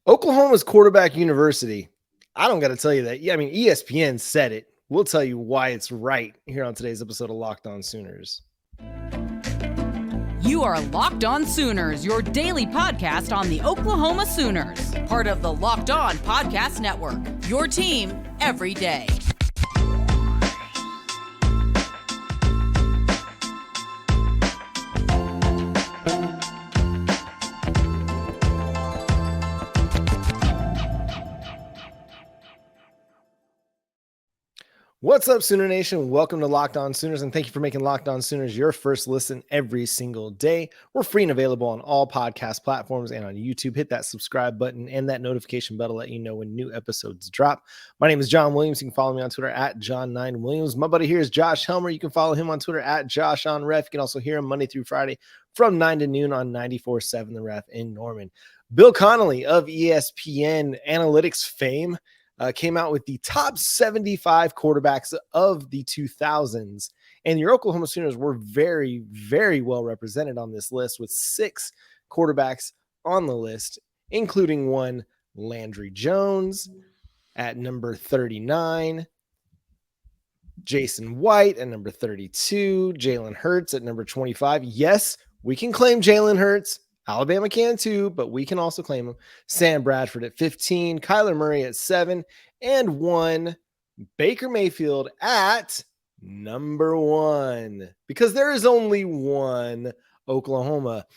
Oklahoma's quarterback university. I don't got to tell you that. Yeah, I mean, ESPN said it. We'll tell you why it's right here on today's episode of Locked On Sooners. You are Locked On Sooners, your daily podcast on the Oklahoma Sooners, part of the Locked On Podcast Network, your team every day. What's up, Sooner Nation? Welcome to Locked On Sooners, and thank you for making Locked On Sooners your first listen every single day. We're free and available on all podcast platforms and on YouTube. Hit that subscribe button and that notification bell to let you know when new episodes drop. My name is John Williams. You can follow me on Twitter at John9Williams. My buddy here is Josh Helmer. You can follow him on Twitter at JoshOnRef. You can also hear him Monday through Friday from 9 to noon on 94.7 The Ref in Norman. Bill Connolly of ESPN analytics fame came out with the top 75 quarterbacks of the 2000s. And your Oklahoma Sooners were very, very well represented on this list with 6 quarterbacks on the list, including one Landry Jones at number 39, Jason White at number 32, Jalen Hurts at number 25. Yes, we can claim Jalen Hurts. Alabama can too, but we can also claim him. Sam Bradford at 15, Kyler Murray at 7, and 1 Baker Mayfield at number 1, because there is only one Oklahoma.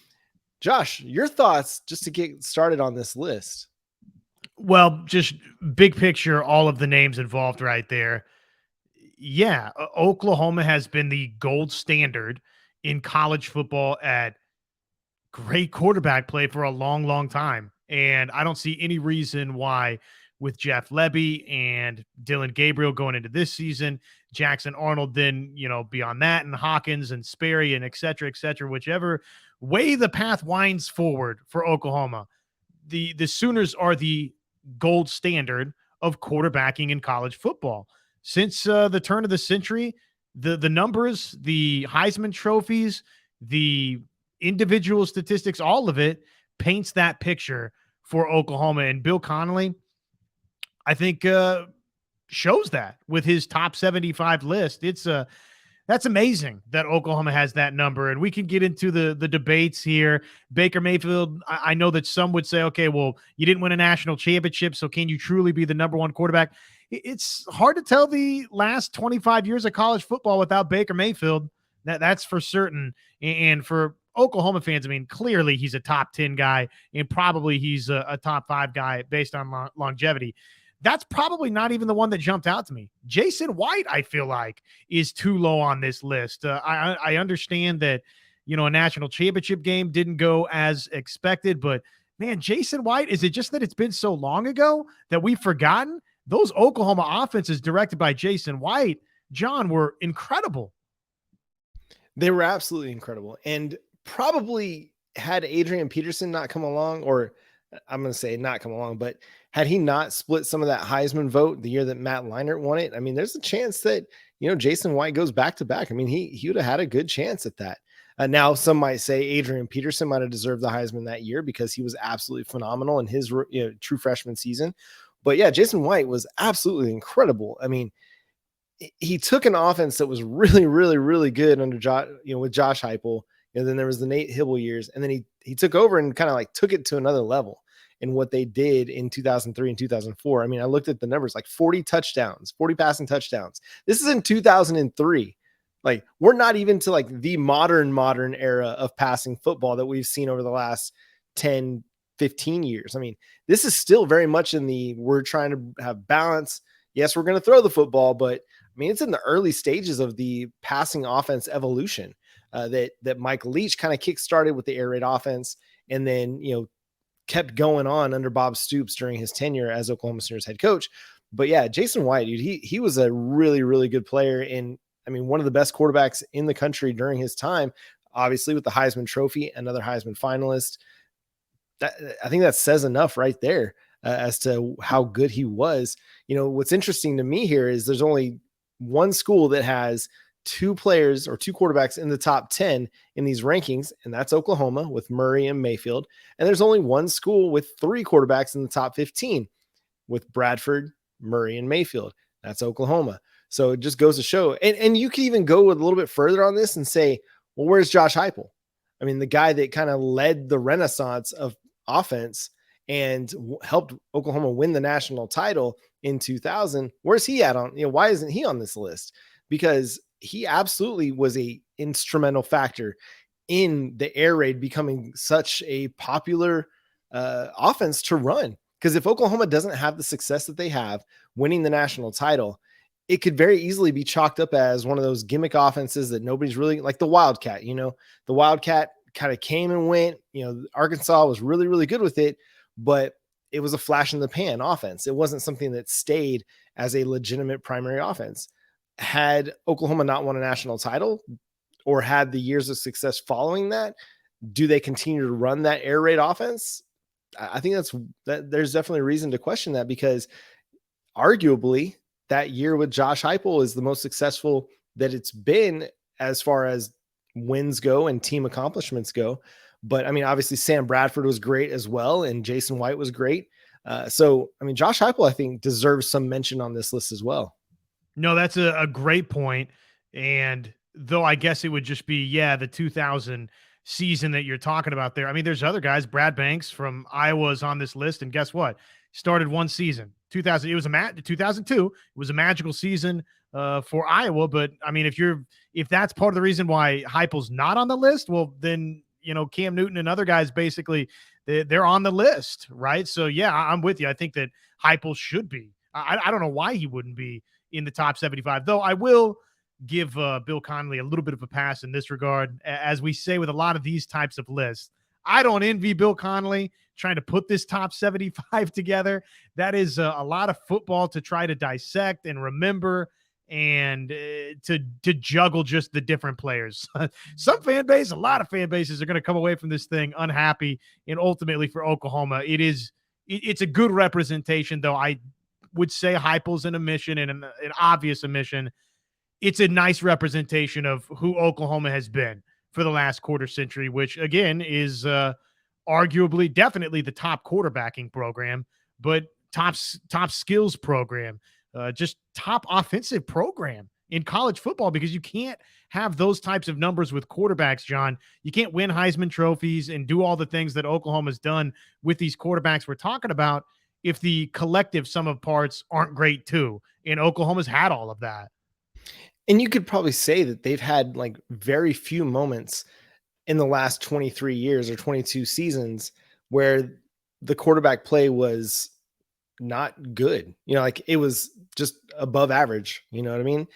Josh, your thoughts just to get started on this list? Well, just big picture, all of the names involved right there. Yeah, Oklahoma has been the gold standard in college football at great quarterback play for a long, long time. And I don't see any reason why, with Jeff Lebby and Dylan Gabriel going into this season, Jackson Arnold then, beyond that, and Hawkins and Sperry and et cetera, whichever way the path winds forward for Oklahoma, the Sooners are the gold standard of quarterbacking in college football. Since the turn of the century, the numbers, the Heisman trophies, the individual statistics, all of it paints that picture for Oklahoma. And Bill Connolly, I think, shows that with his top 75 list. That's amazing that Oklahoma has that number. And we can get into the debates here. Baker Mayfield, I know that some would say, okay, well, you didn't win a national championship, so can you truly be the number one quarterback? It's hard to tell the last 25 years of college football without Baker Mayfield. That's for certain. And for Oklahoma fans, I mean, clearly he's a top 10 guy, and probably he's a top 5 guy based on longevity. That's probably not even the one that jumped out to me. Jason White, I feel like, is too low on this list. I understand that, a national championship game didn't go as expected, but man, Jason White, is it just that it's been so long ago that we've forgotten? Those Oklahoma offenses directed by Jason White, John, were incredible. They were absolutely incredible. And probably had Adrian Peterson not come along, or I'm going to say not come along, but had he not split some of that Heisman vote the year that Matt Leinart won it, I mean, there's a chance that, Jason White goes back to back. I mean, he would have had a good chance at that. Now, some might say Adrian Peterson might have deserved the Heisman that year because he was absolutely phenomenal in his true freshman season. But yeah, Jason White was absolutely incredible. I mean, he took an offense that was really, really, really good under with Josh Heupel. And then there was the Nate Hibble years, and then he took over and kind of like took it to another level in what they did in 2003 and 2004. I mean, I looked at the numbers, like 40 touchdowns, 40 passing touchdowns. This is in 2003. Like, we're not even to like the modern era of passing football that we've seen over the last 10, 15 years. I mean, this is still very much in we're trying to have balance. Yes, we're going to throw the football, but I mean, it's in the early stages of the passing offense evolution that Mike Leach kind of kick-started with the air raid offense, and then, kept going on under Bob Stoops during his tenure as Oklahoma Sooners head coach. But yeah, Jason White, dude, he was a really, really good player. And I mean, one of the best quarterbacks in the country during his time, obviously with the Heisman Trophy, another Heisman finalist. I think that says enough right there as to how good he was. What's interesting to me here is there's only one school that has two players or two quarterbacks in the top 10 in these rankings, and that's Oklahoma with Murray and Mayfield. And there's only one school with three quarterbacks in the top 15 with Bradford, Murray, and Mayfield. That's Oklahoma. So it just goes to show. And you could even go a little bit further on this and say, well, where's Josh Heupel? I mean, the guy that kind of led the renaissance of offense and helped Oklahoma win the national title in 2000. Where's he at on, why isn't he on this list? Because he absolutely was a instrumental factor in the air raid becoming such a popular offense to run. Because if Oklahoma doesn't have the success that they have winning the national title, it could very easily be chalked up as one of those gimmick offenses that nobody's really like the Wildcat. The Wildcat kind of came and went. Arkansas was really, really good with it, but it was a flash in the pan offense. It wasn't something that stayed as a legitimate primary offense. Had Oklahoma not won a national title or had the years of success following that, do they continue to run that air raid offense? I think there's definitely a reason to question that, because arguably that year with Josh Heupel is the most successful that it's been as far as wins go and team accomplishments go. But I mean, obviously Sam Bradford was great as well, and Jason White was great. So, I mean, Josh Heupel, I think, deserves some mention on this list as well. No, that's a great point. And though I guess it would just be, the 2000 season that you're talking about there. I mean, there's other guys. Brad Banks from Iowa is on this list. And guess what? Started one season, 2000. It was 2002. It was a magical season for Iowa. But I mean, if that's part of the reason why Heupel's not on the list, well, then, Cam Newton and other guys, basically they're on the list. Right. So yeah, I'm with you. I think that Heupel should be. I don't know why he wouldn't be in the top 75, though. I will give Bill Connolly a little bit of a pass in this regard. As we say with a lot of these types of lists, I don't envy Bill Connolly trying to put this top 75 together. That is a lot of football to try to dissect and remember and to juggle just the different players. Some fan base, a lot of fan bases are going to come away from this thing unhappy. And ultimately for Oklahoma, it's a good representation, though I would say Heupel's an omission and an obvious omission. It's a nice representation of who Oklahoma has been for the last quarter century, which again is arguably definitely the top quarterbacking program, but top skills program, just top offensive program in college football, because you can't have those types of numbers with quarterbacks, John. You can't win Heisman trophies and do all the things that Oklahoma's done with these quarterbacks we're talking about if the collective sum of parts aren't great too. And Oklahoma's had all of that. And you could probably say that they've had like very few moments in the last 23 years or 22 seasons where the quarterback play was not good. Like it was just above average. You know what I mean?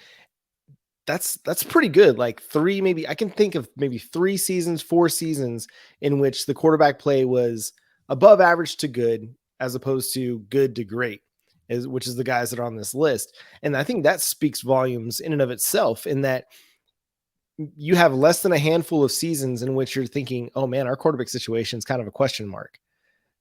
That's pretty good. Like I can think of maybe 3 seasons, 4 seasons in which the quarterback play was above average to good, as opposed to good to great, which is the guys that are on this list. And I think that speaks volumes in and of itself, in that you have less than a handful of seasons in which you're thinking, oh man, our quarterback situation is kind of a question mark.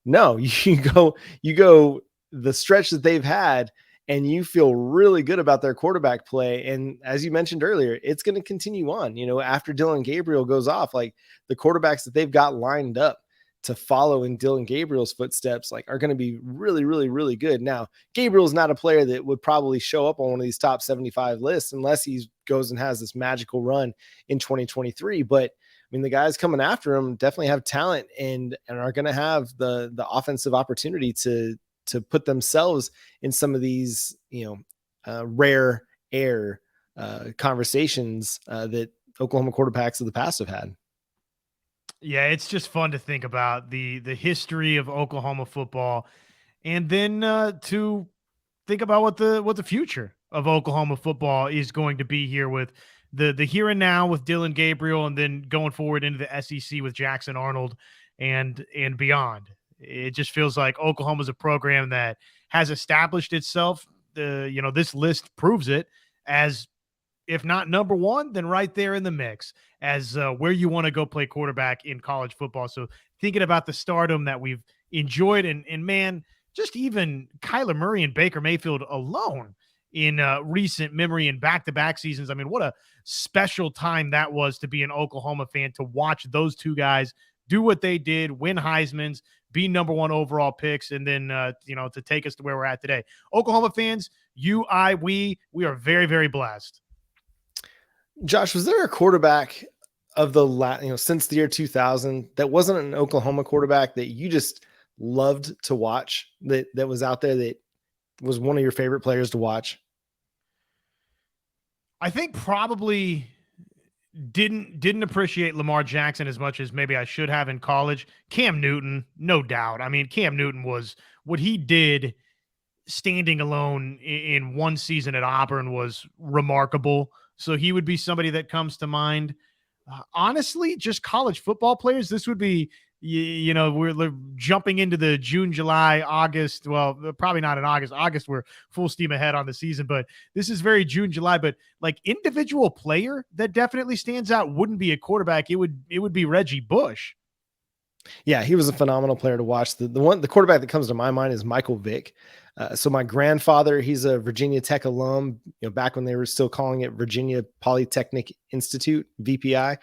No, you go the stretch that they've had and you feel really good about their quarterback play. And as you mentioned earlier, it's going to continue on, after Dillon Gabriel goes off, like the quarterbacks that they've got lined up to follow in Dillon Gabriel's footsteps, like are going to be really, really, really good. Now, Gabriel's not a player that would probably show up on one of these top 75 lists unless he goes and has this magical run in 2023. But I mean, the guys coming after him definitely have talent and are going to have the offensive opportunity to put themselves in some of these, rare air conversations that Oklahoma quarterbacks of the past have had. Yeah, it's just fun to think about the history of Oklahoma football, and then to think about what the future of Oklahoma football is going to be here with the here and now with Dillon Gabriel, and then going forward into the SEC with Jackson Arnold and beyond. It just feels like Oklahoma's a program that has established itself. This list proves it as, if not number one, then right there in the mix as where you want to go play quarterback in college football. So thinking about the stardom that we've enjoyed and man, just even Kyler Murray and Baker Mayfield alone in recent memory and back-to-back seasons. I mean, what a special time that was to be an Oklahoma fan, to watch those two guys do what they did, win Heismans, be number one overall picks, and then, to take us to where we're at today. Oklahoma fans, we are very, very blessed. Josh, was there a quarterback of the since the year 2000 that wasn't an Oklahoma quarterback that you just loved to watch, that was out there, that was one of your favorite players to watch? I think probably didn't appreciate Lamar Jackson as much as maybe I should have in college. Cam Newton, no doubt. I mean, Cam Newton was what he did standing alone in one season at Auburn was remarkable. So he would be somebody that comes to mind. Honestly, just college football players. This would be, we're jumping into the June, July, August. Well, probably not in August. August, we're full steam ahead on the season, but this is very June, July. But like individual player that definitely stands out wouldn't be a quarterback. It would be Reggie Bush. Yeah, he was a phenomenal player to watch. The quarterback that comes to my mind is Michael Vick. So my grandfather, he's a Virginia Tech alum, back when they were still calling it Virginia Polytechnic Institute, VPI,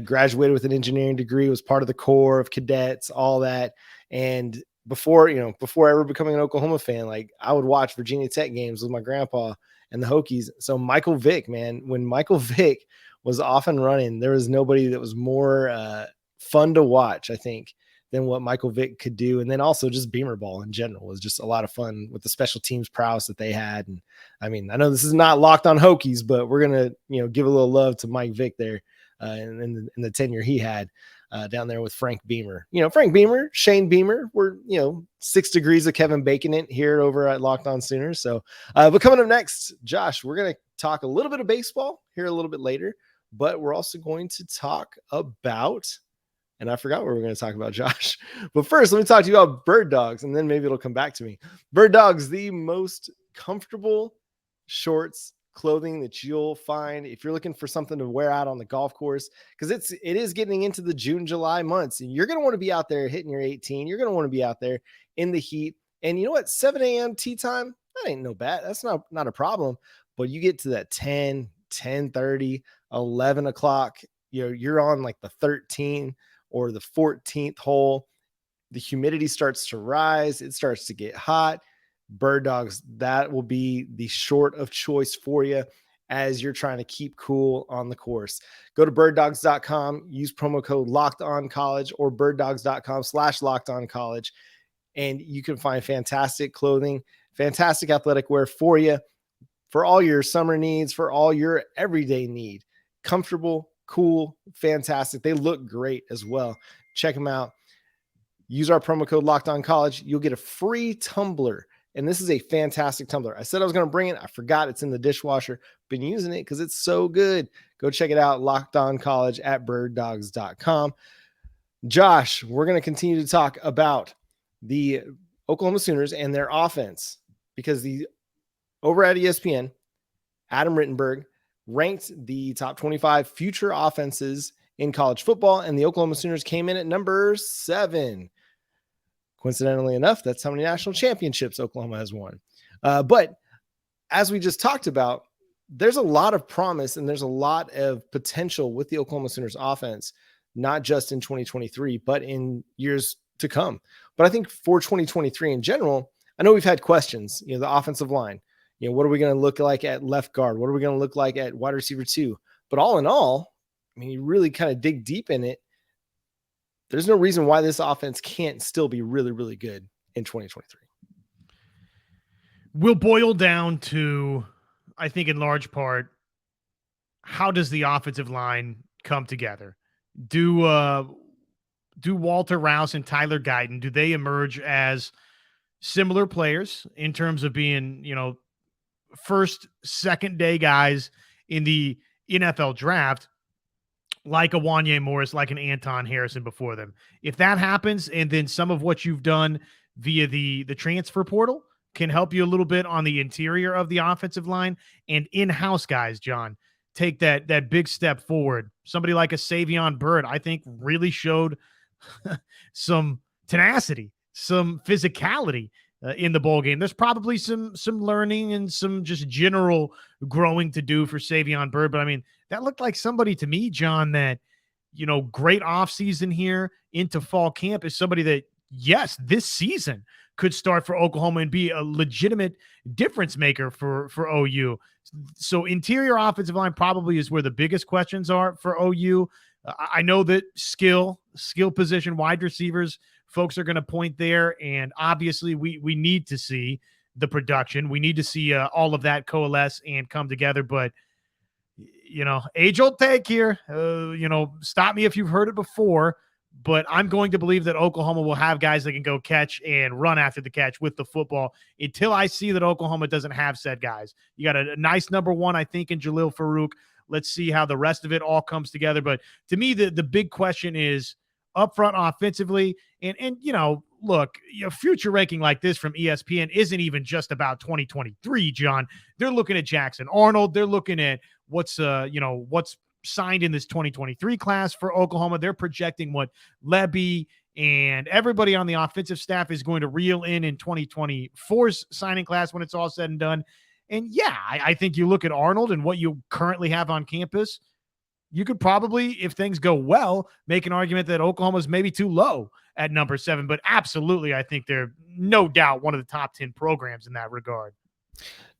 graduated with an engineering degree, was part of the Corps of Cadets, all that. And before ever becoming an Oklahoma fan, like I would watch Virginia Tech games with my grandpa and the Hokies. So Michael Vick, man, when Michael Vick was off and running, there was nobody that was more fun to watch, I think, than what Michael Vick could do. And then also just Beamer ball in general was just a lot of fun with the special teams prowess that they had. And I mean, I know this is not Locked On Hokies, but we're going to, give a little love to Mike Vick there in the tenure he had down there with Frank Beamer. Frank Beamer, Shane Beamer, we're, 6 degrees of Kevin Bacon it here over at Locked On Sooners. So, but coming up next, Josh, we're going to talk a little bit of baseball here a little bit later, but we're also going to talk about, and I forgot what we were going to talk about, Josh. But first, let me talk to you about Birddogs, and then maybe it'll come back to me. Birddogs, the most comfortable shorts, clothing that you'll find if you're looking for something to wear out on the golf course, because it is getting into the June, July months, and you're going to want to be out there hitting your 18. You're going to want to be out there in the heat. And you know what? 7 a.m. tee time, that ain't no bad. That's not a problem. But you get to that 10, 10:30, 11 o'clock, you're on like the 13 or the 14th hole, the humidity starts to rise. It starts to get hot. Birddogs, that will be the short of choice for you as you're trying to keep cool on the course. Go to birddogs.com, use promo code LOCKEDONCollege or birddogs.com/LockedOnCollege, and you can find fantastic clothing, fantastic athletic wear for you, for all your summer needs, for all your everyday need. Comfortable, cool, fantastic. They look great as well. Check them out. Use our promo code LockedOnCollege. You'll get a free tumbler. And this is a fantastic tumbler. I said I was going to bring it. I forgot it's in the dishwasher. Been using it because it's so good. Go check it out. Locked On College at birddogs.com. Josh, we're going to continue to talk about the Oklahoma Sooners and their offense, because over at ESPN, Adam Rittenberg ranked the top 25 future offenses in college football, and the Oklahoma Sooners came in at number 7. Coincidentally enough, that's how many national championships Oklahoma has won. But as we just talked about, there's a lot of promise and there's a lot of potential with the Oklahoma Sooners offense, not just in 2023, but in years to come. But I think for 2023 in general, I know we've had questions, the offensive line. What are we going to look like at left guard? What are we going to look like at wide receiver 2? But all in all, I mean, you really kind of dig deep in it. There's no reason why this offense can't still be really, really good in 2023. Will boil down to, I think in large part, how does the offensive line come together? Do Walter Rouse and Tyler Guyton, do they emerge as similar players in terms of being, first, second day guys in the NFL draft, like a Wanye Morris, like an Anton Harrison before them? If that happens, and then some of what you've done via the transfer portal can help you a little bit on the interior of the offensive line, and in-house guys, John, take that big step forward. Somebody like a Savion Byrd, I think, really showed some tenacity, some physicality in the bowl game. There's probably some learning and some just general growing to do for Savion Byrd. But I mean, that looked like somebody to me, John, that, great offseason here into fall camp is somebody that, yes, this season could start for Oklahoma and be a legitimate difference maker for OU. So interior offensive line probably is where the biggest questions are for OU. I know that skill position, wide receivers, folks are going to point there. And obviously we need to see the production. We need to see all of that coalesce and come together. But, age old take here, stop me if you've heard it before, but I'm going to believe that Oklahoma will have guys that can go catch and run after the catch with the football until I see that Oklahoma doesn't have said guys. You got a nice number one, I think, in Jalil Farouk. Let's see how the rest of it all comes together. But to me, the big question is up front offensively. And look, future ranking like this from ESPN isn't even just about 2023, John. They're looking at Jackson Arnold. They're looking at what's signed in this 2023 class for Oklahoma. They're projecting what Lebby and everybody on the offensive staff is going to reel in 2024's signing class when it's all said and done. And yeah, I think you look at Arnold and what you currently have on campus, you could probably, if things go well, make an argument that Oklahoma's maybe too low at number 7. But absolutely, I think they're no doubt one of the top 10 programs in that regard.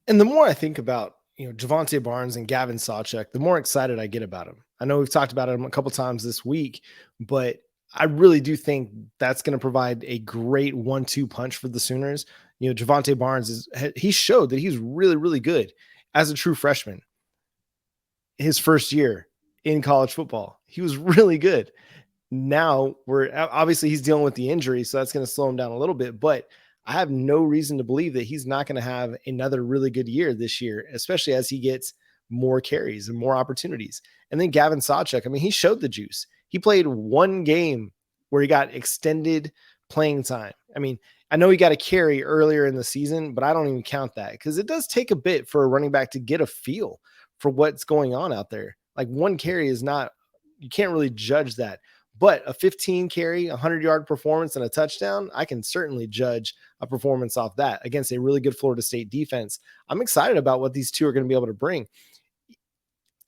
And the more I think about, Javonte Barnes and Gavin Sawchuk, the more excited I get about him. I know we've talked about him a couple times this week, but I really do think that's going to provide a great 1-2 punch for the Sooners. Javonte Barnes he showed that he's really, really good as a true freshman. His first year in college football, he was really good. Now obviously he's dealing with the injury, so that's going to slow him down a little bit, but I have no reason to believe that he's not going to have another really good year this year, especially as he gets more carries and more opportunities. And then Gavin Sawchuk, I mean, he showed the juice. He played one game where he got extended playing time. I mean, I know he got a carry earlier in the season, but I don't even count that because it does take a bit for a running back to get a feel for what's going on out there. Like one carry is not, you can't really judge that. But a 15 carry, 100-yard performance and a touchdown, I can certainly judge a performance off that against a really good Florida State defense. I'm excited about what these two are going to be able to bring.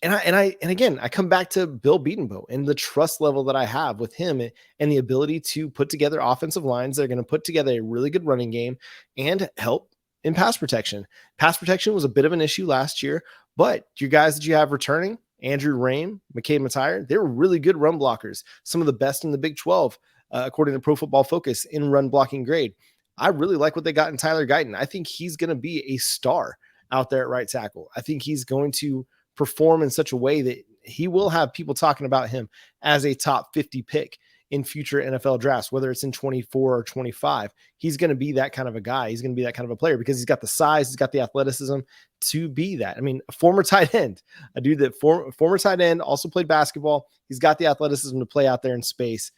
And again, I come back to Bill Beatonbow and the trust level that I have with him and the ability to put together offensive lines that are going to put together a really good running game and help in pass protection. Pass protection was a bit of an issue last year, but your guys that you have returning, Andrew Raym, McCade Matire, they were really good run blockers. Some of the best in the Big 12, according to Pro Football Focus, in run blocking grade. I really like what they got in Tyler Guyton. I think he's going to be a star out there at right tackle. I think he's going to perform in such a way that he will have people talking about him as a top 50 pick in future NFL drafts, whether it's in 24 or 25. He's going to be that kind of a guy. He's going to be that kind of a player because he's got the size, he's got the athleticism to be that. I mean, a former tight end, a dude that former tight end, also played basketball. He's got the athleticism to play out there in space.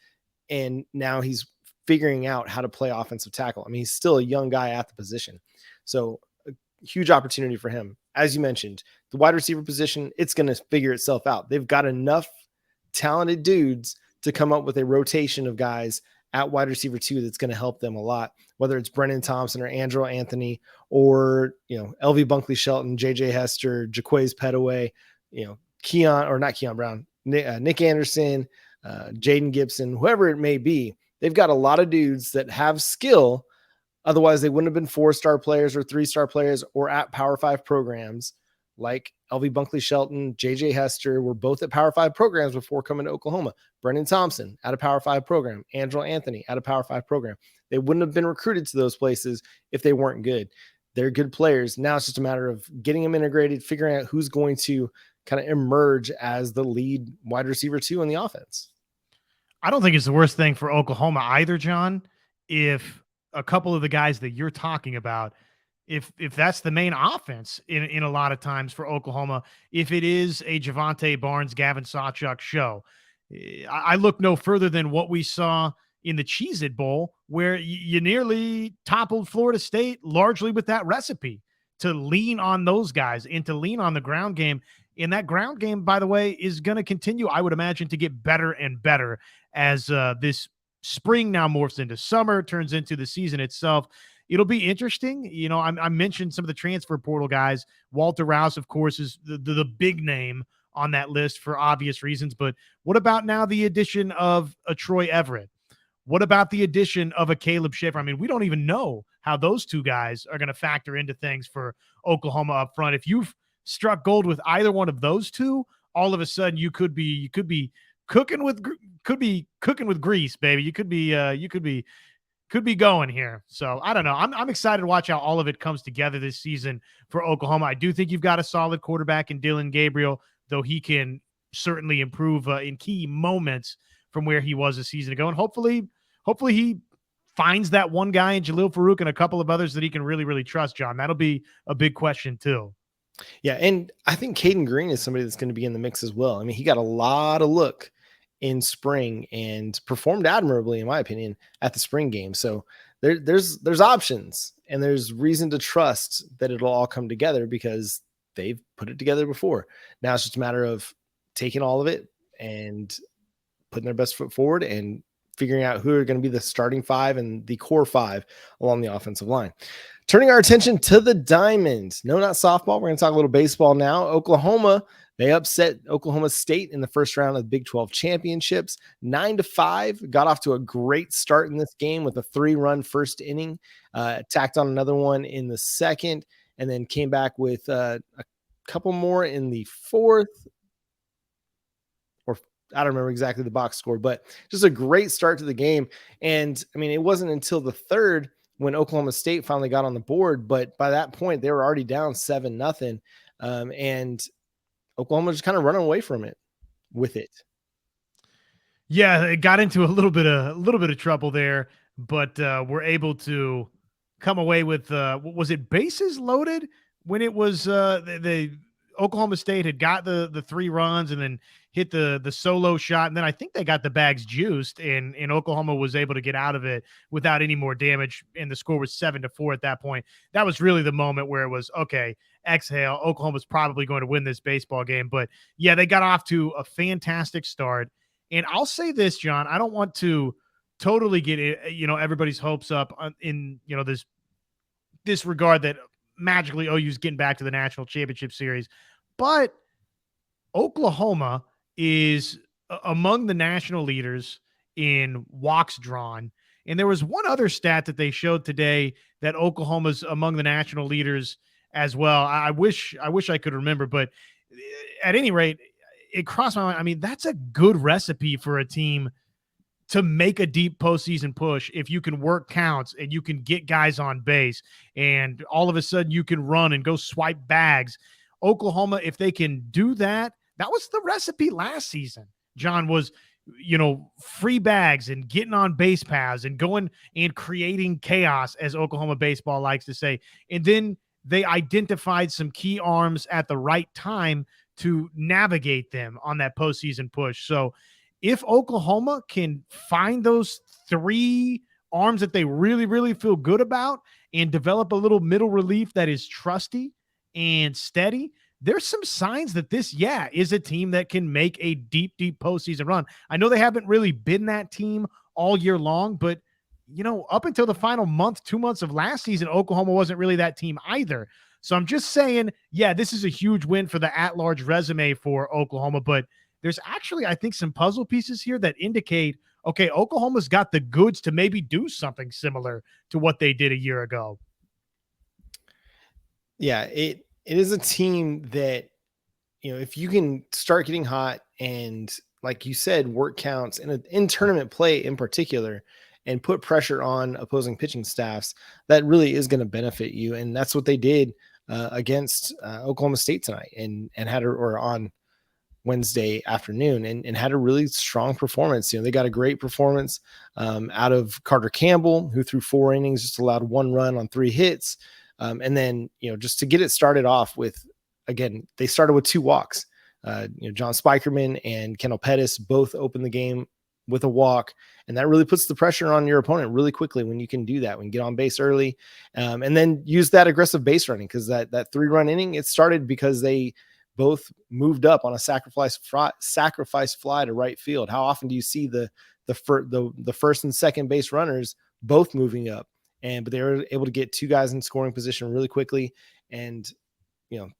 And now he's figuring out how to play offensive tackle. I mean, he's still a young guy at the position. So a huge opportunity for him. As you mentioned, the wide receiver position, it's going to figure itself out. They've got enough talented dudes to come up with a rotation of guys at wide receiver 2 that's going to help them a lot, whether it's Brennan Thompson or Andrew Anthony or, LV Bunkley Shelton, JJ Hester, Jaquaze Petaway, Keon Brown, Nick Anderson, Jaden Gibson, whoever it may be. They've got a lot of dudes that have skill. Otherwise, they wouldn't have been 4-star players or 3-star players or at Power 5 programs like LV Bunkley Shelton, JJ Hester were both at Power 5 programs before coming to Oklahoma. Brendan Thompson at a Power 5 program. Andrew Anthony at a Power 5 program. They wouldn't have been recruited to those places if they weren't good. They're good players. Now it's just a matter of getting them integrated, figuring out who's going to kind of emerge as the lead wide receiver 2 in the offense. I don't think it's the worst thing for Oklahoma either, John, if a couple of the guys that you're talking about, if that's the main offense in a lot of times for Oklahoma, if it is a Javonte Barnes, Gavin Sawchuk show, I look no further than what we saw in the Cheez-It Bowl, where you nearly toppled Florida State largely with that recipe to lean on those guys and to lean on the ground game. And that ground game, by the way, is going to continue, I would imagine, to get better and better as this spring now morphs into summer, turns into the season itself. it'll be interesting. You know, I mentioned some of the transfer portal guys. Walter Rouse, of course, is the big name on that list for obvious reasons. But what about now the addition of a Troy Everett? What about the addition of a Caleb Schiffer? I mean, we don't even know how those two guys are going to factor into things for Oklahoma up front. If you've struck gold with either one of those two, all of a sudden you could be cooking with grease, baby. You could be going here. So I don't know. I'm excited to watch how all of it comes together this season for Oklahoma. I do think you've got a solid quarterback in Dylan Gabriel, though he can certainly improve in key moments from where he was a season ago. And hopefully he finds that one guy in Jalil Farouk and a couple of others that he can really, really trust, John. That'll be a big question too. Yeah, and I think Caden Green is somebody that's going to be in the mix as well. I mean, he got a lot of look in spring and performed admirably, in my opinion, at the spring game. So there's options, and there's reason to trust that it'll all come together because they've put it together before. Now it's just a matter of taking all of it and putting their best foot forward and figuring out who are going to be the starting five and the core five along the offensive line. Turning our attention to the Diamond. No, not softball. We're going to talk a little baseball now. Oklahoma, they upset Oklahoma State in the first round of the Big 12 championships, 9-5. Got off to a great start in this game with a 3-run first inning. Tacked on another one in the second, and then came back with a couple more in the fourth. Or I don't remember exactly the box score, but just a great start to the game. And I mean, it wasn't until the third when Oklahoma State finally got on the board, but by that point they were already down 7-0. And Oklahoma just kind of running away from it with it. Yeah, it got into a little bit of trouble there, but we're able to come away with was it bases loaded when it was the Oklahoma State had got the 3 runs and then hit the solo shot, and then I think they got the bags juiced, and Oklahoma was able to get out of it without any more damage, and the score was 7-4 at that point. That was really the moment where it was, okay, exhale, Oklahoma's probably going to win this baseball game. But yeah, they got off to a fantastic start. And I'll say this, John, I don't want to totally get everybody's hopes up in this regard that magically OU's getting back to the national championship series, but Oklahoma is among the national leaders in walks drawn. And there was one other stat that they showed today that Oklahoma's among the national leaders as well. I wish I could remember, but at any rate, it crossed my mind. I mean, that's a good recipe for a team to make a deep postseason push if you can work counts and you can get guys on base and all of a sudden you can run and go swipe bags. Oklahoma, if they can do that, that was the recipe last season, John, was, free bags and getting on base paths and going and creating chaos, as Oklahoma baseball likes to say. And then they identified some key arms at the right time to navigate them on that postseason push. So if Oklahoma can find those 3 arms that they really, really feel good about and develop a little middle relief that is trusty and steady, there's some signs that this, is a team that can make a deep, deep postseason run. I know they haven't really been that team all year long, but, up until the final month, 2 months of last season, Oklahoma wasn't really that team either. So I'm just saying, this is a huge win for the at-large resume for Oklahoma, but there's actually, I think, some puzzle pieces here that indicate, okay, Oklahoma's got the goods to maybe do something similar to what they did a year ago. Yeah, it is a team that, if you can start getting hot and, like you said, work counts and in tournament play in particular, and put pressure on opposing pitching staffs, that really is going to benefit you. And that's what they did against Oklahoma State tonight and had or on Wednesday afternoon and had a really strong performance. They got a great performance out of Carter Campbell, who threw 4 innings, just allowed 1 run on 3 hits. And then, just to get it started off with, again, they started with 2 walks. John Spikerman and Kendall Pettis both opened the game with a walk, and that really puts the pressure on your opponent really quickly when you can do that, when you get on base early, and then use that aggressive base running, because that 3-run inning, it started because they both moved up on a sacrifice fly to right field. How often do you see the first and second base runners both moving up but they were able to get 2 guys in scoring position really quickly. And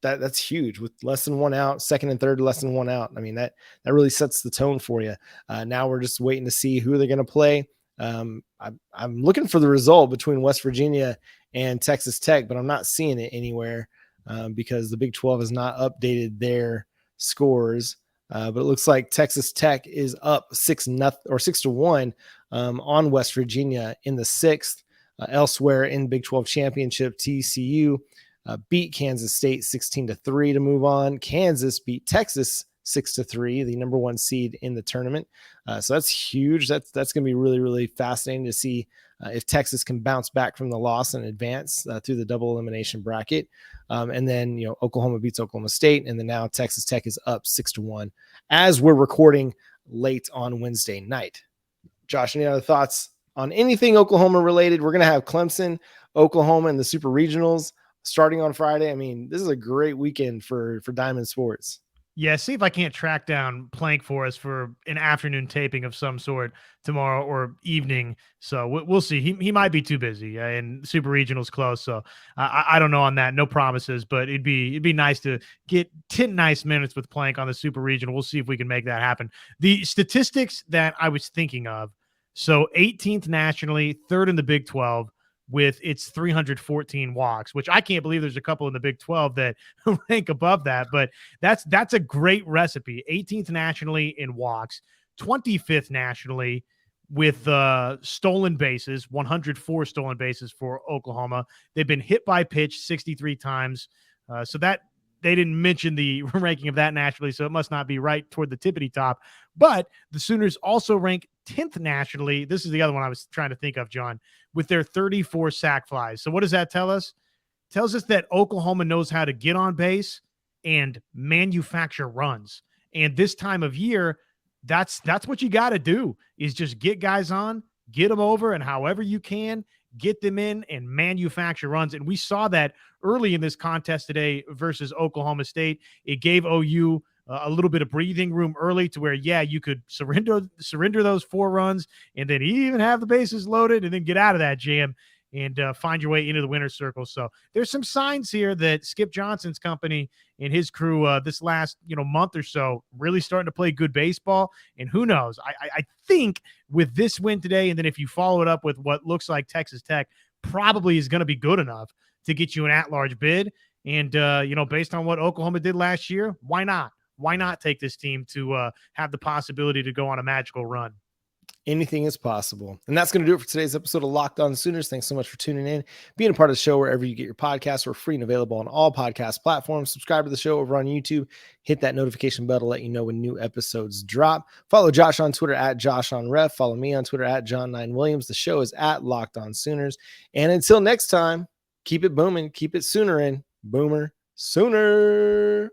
that's huge with less than 1 out, second and third, less than 1 out. I mean, that really sets the tone for you. Now we're just waiting to see who they're going to play. I'm looking for the result between West Virginia and Texas Tech, but I'm not seeing it anywhere because the Big 12 has not updated their scores. But it looks like Texas Tech is up 6-1 on West Virginia in the 6th. Elsewhere in Big 12 championship, TCU beat Kansas State 16-3 to move on. Kansas beat Texas 6-3, the number 1 seed in the tournament. So that's huge. That's going to be really, really fascinating to see if Texas can bounce back from the loss and advance through the double elimination bracket. And then, Oklahoma beats Oklahoma State. And then now Texas Tech is up 6-1 as we're recording late on Wednesday night. Josh, any other thoughts on anything Oklahoma related? We're going to have Clemson, Oklahoma, and the Super Regionals starting on Friday. I mean, this is a great weekend for Diamond Sports. Yeah, see if I can't track down Plank for us for an afternoon taping of some sort tomorrow or evening. So we'll see. He might be too busy, and Super Regional's close. So I don't know on that. No promises, but it'd be nice to get 10 nice minutes with Plank on the Super Regional. We'll see if we can make that happen. The statistics that I was thinking of, so 18th nationally, 3rd in the Big 12, with its 314 walks, which I can't believe there's a couple in the Big 12 that rank above that, but that's a great recipe. 18th nationally in walks, 25th nationally with stolen bases, 104 stolen bases for Oklahoma. They've been hit by pitch 63 times. So that they didn't mention the ranking of that nationally, so it must not be right toward the tippity top. But the Sooners also rank 10th nationally. This is the other one I was trying to think of, John, with their 34 sack flies. So what does that tell us? It tells us that Oklahoma knows how to get on base and manufacture runs. And this time of year, that's what you got to do, is just get guys on, get them over, and however you can, get them in and manufacture runs. And we saw that early in this contest today versus Oklahoma State. It gave OU a little bit of breathing room early to where, you could surrender those 4 runs and then even have the bases loaded and then get out of that jam and find your way into the winner's circle. So there's some signs here that Skip Johnson's company and his crew this last month or so really starting to play good baseball. And who knows? I think with this win today, and then if you follow it up with what looks like Texas Tech probably is going to be good enough to get you an at-large bid. And based on what Oklahoma did last year, why not? Why not take this team to have the possibility to go on a magical run? Anything is possible. And that's going to do it for today's episode of Locked On Sooners. Thanks so much for tuning in, being a part of the show wherever you get your podcasts. We're free and available on all podcast platforms. Subscribe to the show over on YouTube. Hit that notification bell to let you know when new episodes drop. Follow Josh on Twitter at JoshOnRef. Follow me on Twitter at John9Williams. The show is at Locked On Sooners. And until next time, keep it booming, keep it Soonerin'. Boomer Sooner.